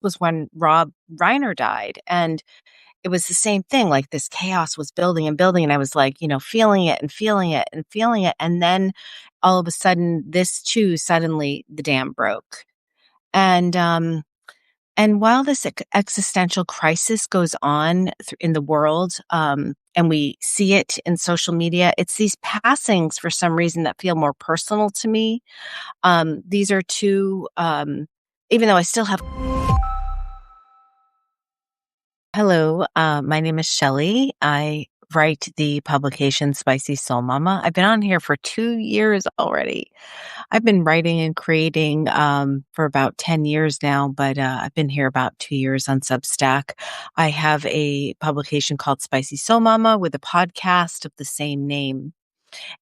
was when Rob Reiner died. And it was the same thing. Like this chaos was building and building. And I was like, feeling it and feeling it and feeling it. And then all of a sudden, this too, suddenly the dam broke. And, and while this existential crisis goes on in the world, and we see it in social media, it's these passings for some reason that feel more personal to me. These are two, even though I still have. Hello, my name is Shelley. I write the publication Spicy Soul Mama. I've been on here for 2 years already. I've been writing and creating for about 10 years now, but I've been here about 2 years on Substack. I have a publication called Spicy Soul Mama with a podcast of the same name.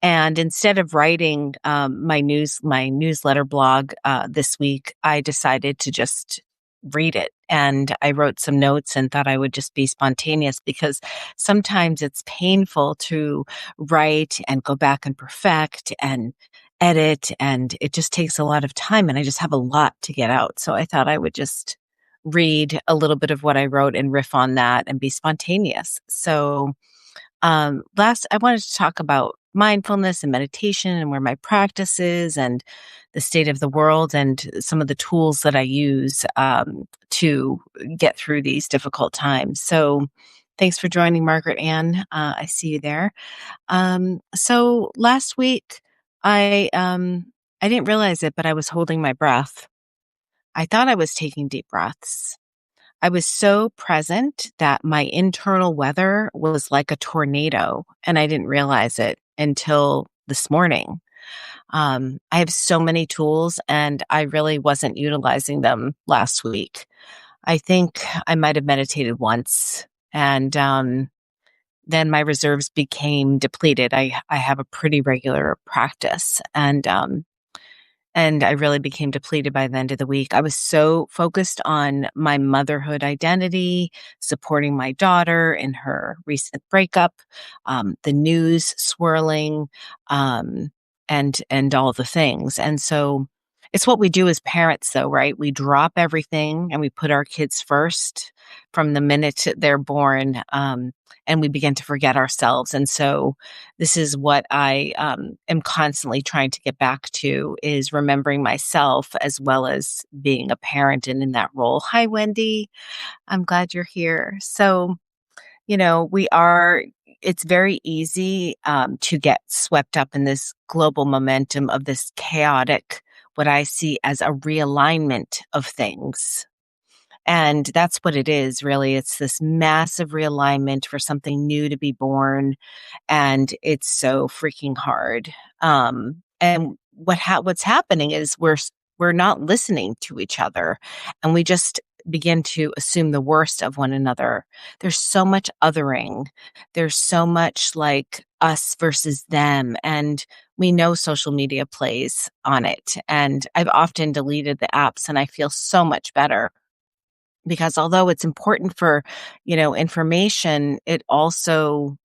And instead of writing my newsletter blog this week, I decided to just read it. And I wrote some notes and thought I would just be spontaneous because sometimes it's painful to write and go back and perfect and edit. And it just takes a lot of time. And I just have a lot to get out. So I thought I would just read a little bit of what I wrote and riff on that and be spontaneous. So last, I wanted to talk about mindfulness and meditation and where my practice is and the state of the world and some of the tools that I use to get through these difficult times. So thanks for joining, Margaret Ann. I see you there. So last week, I didn't realize it, but I was holding my breath. I thought I was taking deep breaths. I was so present that my internal weather was like a tornado, and I didn't realize it until this morning. I have so many tools, and I really wasn't utilizing them last week. I think I might have meditated once, and then my reserves became depleted. I have a pretty regular practice, and I really became depleted by the end of the week. I was so focused on my motherhood identity, supporting my daughter in her recent breakup, the news swirling, and all the things. And so it's what we do as parents, though, right? We drop everything and we put our kids first from the minute they're born, and we begin to forget ourselves. And so this is what I am constantly trying to get back to, is remembering myself as well as being a parent and in that role. Hi, Wendy. I'm glad you're here. So, it's very easy to get swept up in this global momentum of this chaotic, what I see as a realignment of things. And that's what it is, really. It's this massive realignment for something new to be born. And it's so freaking hard. And what's happening is we're not listening to each other, and we just begin to assume the worst of one another. There's so much othering. There's so much like us versus them. And we know social media plays on it. And I've often deleted the apps, and I feel so much better. Because although it's important for, information, it also,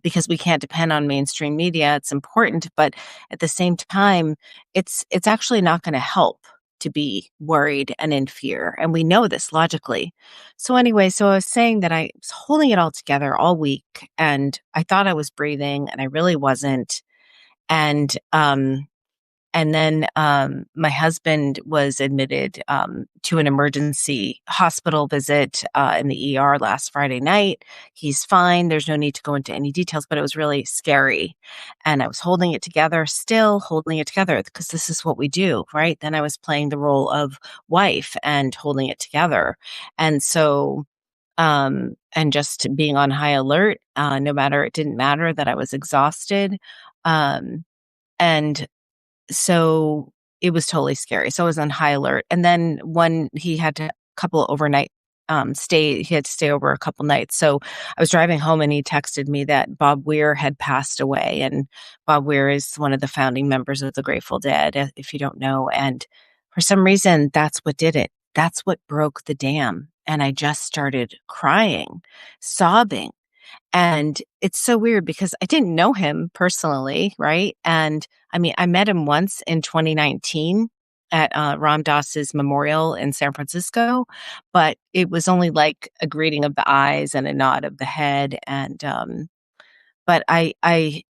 because we can't depend on mainstream media, it's important, but at the same time, it's actually not going to help to be worried and in fear. And we know this logically. So anyway, so I was saying that I was holding it all together all week, and I thought I was breathing, and I really wasn't. And then my husband was admitted to an emergency hospital visit in the ER last Friday night. He's fine. There's no need to go into any details, but it was really scary. And I was holding it together, still holding it together, because this is what we do, right? Then I was playing the role of wife and holding it together. And so, and just being on high alert, it didn't matter that I was exhausted. And so it was totally scary. So I was on high alert. And then when he had a couple overnight he had to stay over a couple nights. So I was driving home, and he texted me that Bob Weir had passed away. And Bob Weir is one of the founding members of the Grateful Dead, if you don't know. And for some reason, that's what did it. That's what broke the dam. And I just started crying, sobbing. And it's so weird because I didn't know him personally, right? And I mean, I met him once in 2019, at Ram Dass's memorial in San Francisco, but it was only like a greeting of the eyes and a nod of the head. And but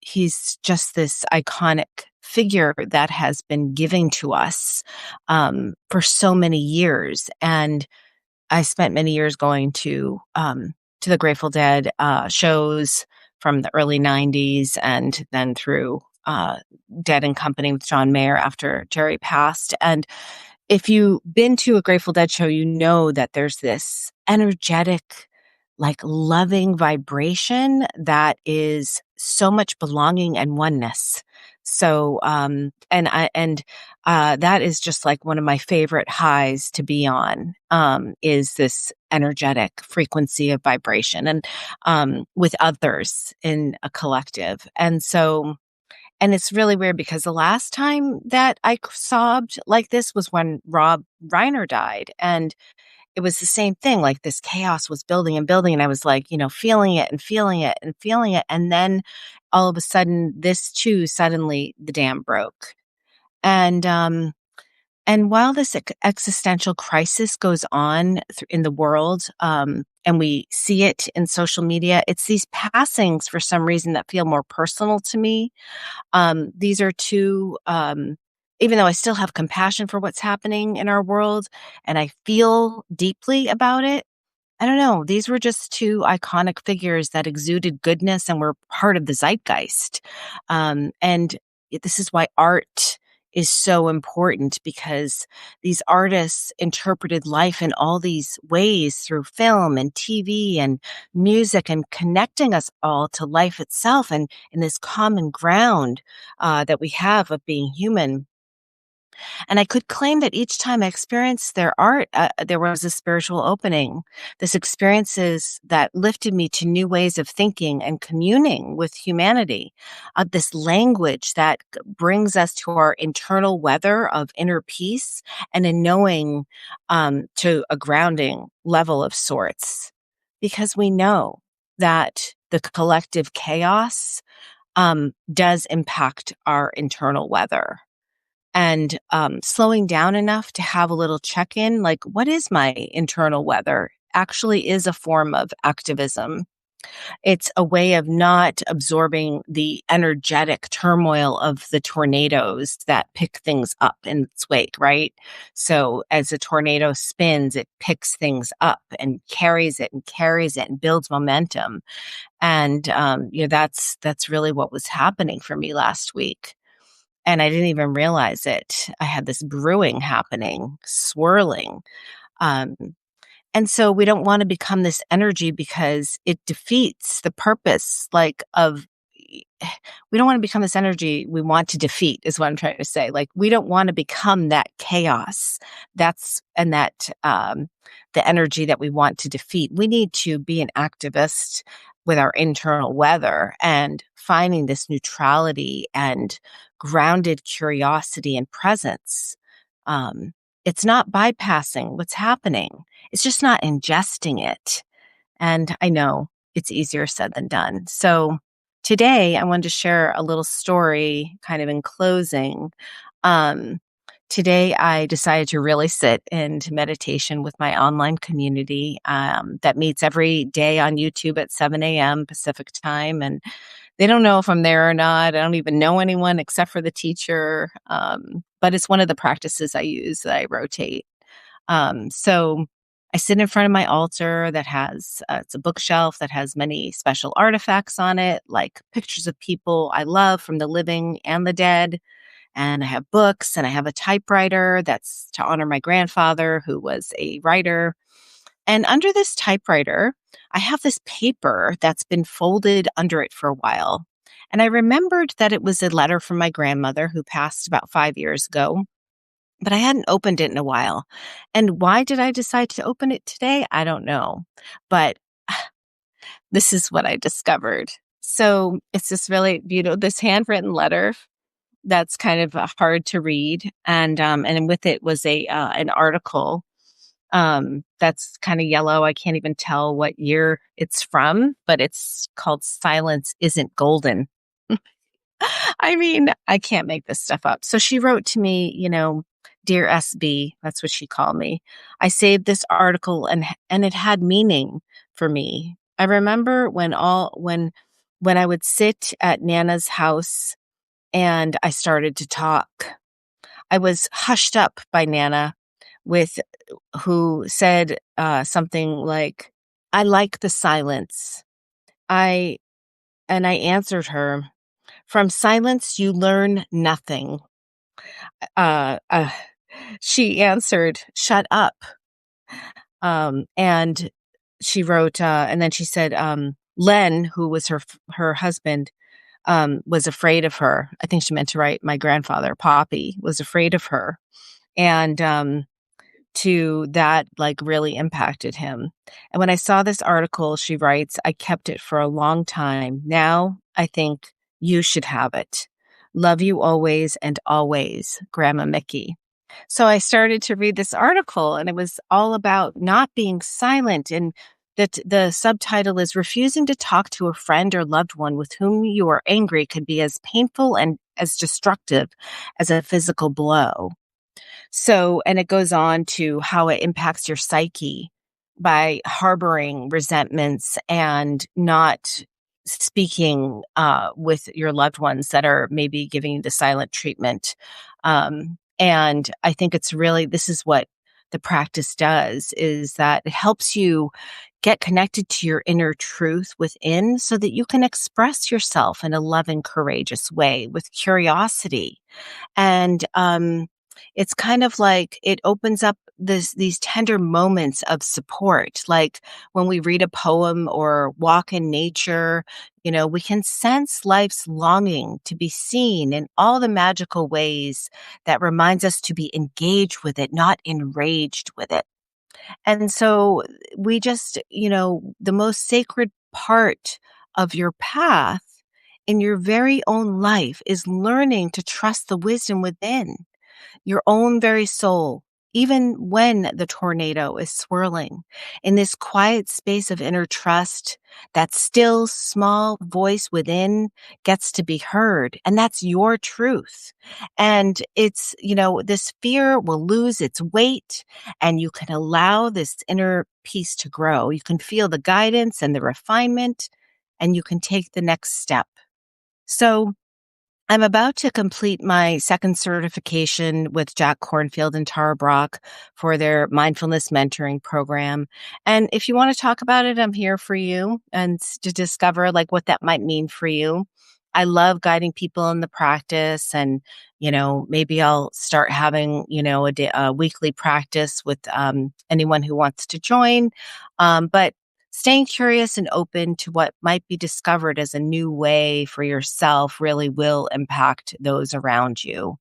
he's just this iconic figure that has been giving to us for so many years. And I spent many years going to the Grateful Dead shows from the early '90s, and then through Dead and Company with John Mayer after Jerry passed. And if you've been to a Grateful Dead show, you know that there's this energetic, like loving vibration that is so much belonging and oneness. So, that is just like one of my favorite highs to be on, is this energetic frequency of vibration and, with others in a collective. And it's really weird because the last time that I sobbed like this was when Rob Reiner died. And it was the same thing. Like this chaos was building and building. And I was like, feeling it and feeling it and feeling it. And then all of a sudden, this too, suddenly the dam broke. And, while this existential crisis goes on in the world, and we see it in social media, it's these passings for some reason that feel more personal to me. These are two, even though I still have compassion for what's happening in our world and I feel deeply about it, I don't know. These were just two iconic figures that exuded goodness and were part of the zeitgeist. And this is why art is so important, because these artists interpreted life in all these ways through film and TV and music, and connecting us all to life itself and in this common ground that we have of being human. And I could claim that each time I experienced their art, there was a spiritual opening. This experiences that lifted me to new ways of thinking and communing with humanity. This language that brings us to our internal weather of inner peace and a knowing, to a grounding level of sorts. Because we know that the collective chaos does impact our internal weather. And slowing down enough to have a little check in, like, what is my internal weather, actually is a form of activism. It's a way of not absorbing the energetic turmoil of the tornadoes that pick things up in its wake, right? So as a tornado spins, it picks things up and carries it and carries it and builds momentum. And that's really what was happening for me last week. And I didn't even realize it. I had this brewing happening, swirling. Um, and so we don't want to become this energy because it defeats the purpose, like, of, we don't want to become this energy we want to defeat, is what I'm trying to say. Like, we don't want to become that chaos. The energy that we want to defeat. We need to be an activist with our internal weather and finding this neutrality and grounded curiosity and presence. It's not bypassing what's happening. It's just not ingesting it. And I know it's easier said than done. So today I wanted to share a little story kind of in closing. Um, Today I decided to really sit into meditation with my online community that meets every day on YouTube at 7 a.m. Pacific time. And they don't know if I'm there or not. I don't even know anyone except for the teacher. But it's one of the practices I use that I rotate. So I sit in front of my altar that has, it's a bookshelf that has many special artifacts on it, like pictures of people I love from the living and the dead. And I have books, and I have a typewriter that's to honor my grandfather, who was a writer. And under this typewriter, I have this paper that's been folded under it for a while. And I remembered that it was a letter from my grandmother, who passed about 5 years ago, but I hadn't opened it in a while. And why did I decide to open it today? I don't know. But this is what I discovered. So it's this really beautiful, this handwritten letter that's kind of hard to read. And with it was an article that's kind of yellow. I can't even tell what year it's from, but it's called Silence Isn't Golden. I mean, I can't make this stuff up. So she wrote to me, Dear SB, that's what she called me. I saved this article and it had meaning for me. I remember when I would sit at Nana's house and I started to talk. I was hushed up by Nana with who said something like, "I like the silence." I and I answered her, "From silence you learn nothing." Uh, uh, she answered, "Shut up." And she wrote, and then she said, Len, who was her husband, was afraid of her. I think she meant to write my grandfather, Poppy, was afraid of her. And to that, like, really impacted him. And when I saw this article, she writes, I kept it for a long time. Now I think you should have it. Love you always and always, Grandma Mickey. So I started to read this article, and it was all about not being silent. And that the subtitle is refusing to talk to a friend or loved one with whom you are angry could be as painful and as destructive as a physical blow. So, and it goes on to how it impacts your psyche by harboring resentments and not speaking with your loved ones that are maybe giving you the silent treatment. And I think it's really, this is what the practice does, is that it helps you get connected to your inner truth within so that you can express yourself in a loving, courageous way with curiosity. And it's kind of like it opens up these tender moments of support. Like when we read a poem or walk in nature, we can sense life's longing to be seen in all the magical ways that reminds us to be engaged with it, not enraged with it. And so we just, the most sacred part of your path in your very own life is learning to trust the wisdom within your own very soul, even when the tornado is swirling. In this quiet space of inner trust, that still small voice within gets to be heard. And that's your truth. And it's, this fear will lose its weight and you can allow this inner peace to grow. You can feel the guidance and the refinement and you can take the next step. So, I'm about to complete my second certification with Jack Cornfield and Tara Brock for their mindfulness mentoring program. And if you want to talk about it, I'm here for you and to discover like what that might mean for you. I love guiding people in the practice and, maybe I'll start having, a weekly practice with anyone who wants to join. But staying curious and open to what might be discovered as a new way for yourself really will impact those around you.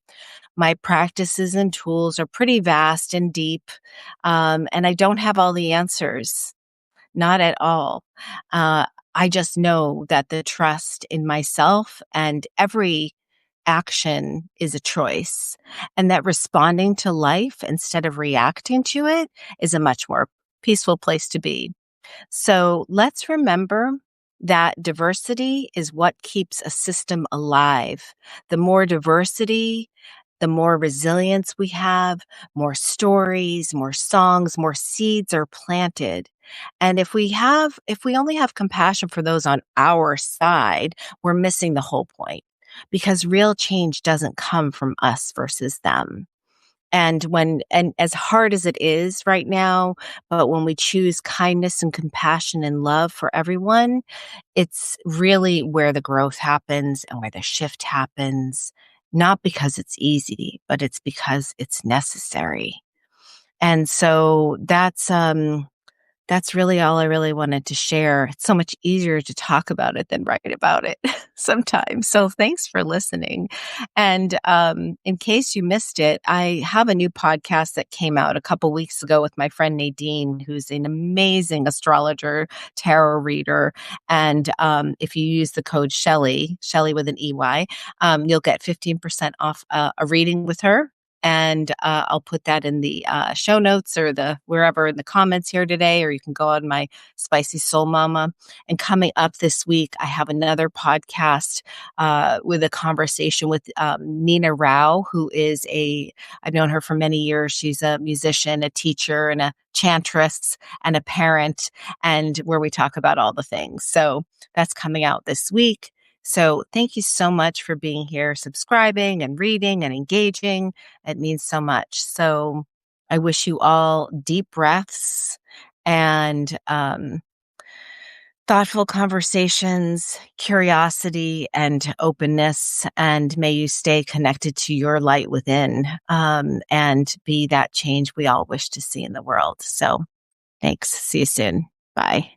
My practices and tools are pretty vast and deep, and I don't have all the answers, not at all. I just know that the trust in myself and every action is a choice, and that responding to life instead of reacting to it is a much more peaceful place to be. So let's remember that diversity is what keeps a system alive. The more diversity, the more resilience we have, more stories, more songs, more seeds are planted. And if we only have compassion for those on our side, we're missing the whole point because real change doesn't come from us versus them. And as hard as it is right now, but when we choose kindness and compassion and love for everyone, it's really where the growth happens and where the shift happens, not because it's easy, but it's because it's necessary. And so that's really all I really wanted to share. It's so much easier to talk about it than write about it sometimes. So thanks for listening. And in case you missed it, I have a new podcast that came out a couple weeks ago with my friend Nadine, who's an amazing astrologer, tarot reader. And if you use the code Shelley with an EY, you'll get 15% off a reading with her. And I'll put that in the show notes or the wherever in the comments here today, or you can go on my Spicy Soul Mama. And coming up this week, I have another podcast with a conversation with Nina Rao, who is I've known her for many years. She's a musician, a teacher, and a chantress and a parent, and where we talk about all the things. So that's coming out this week. So thank you so much for being here, subscribing and reading and engaging. It means so much. So I wish you all deep breaths and thoughtful conversations, curiosity, and openness. And may you stay connected to your light within and be that change we all wish to see in the world. So thanks. See you soon. Bye.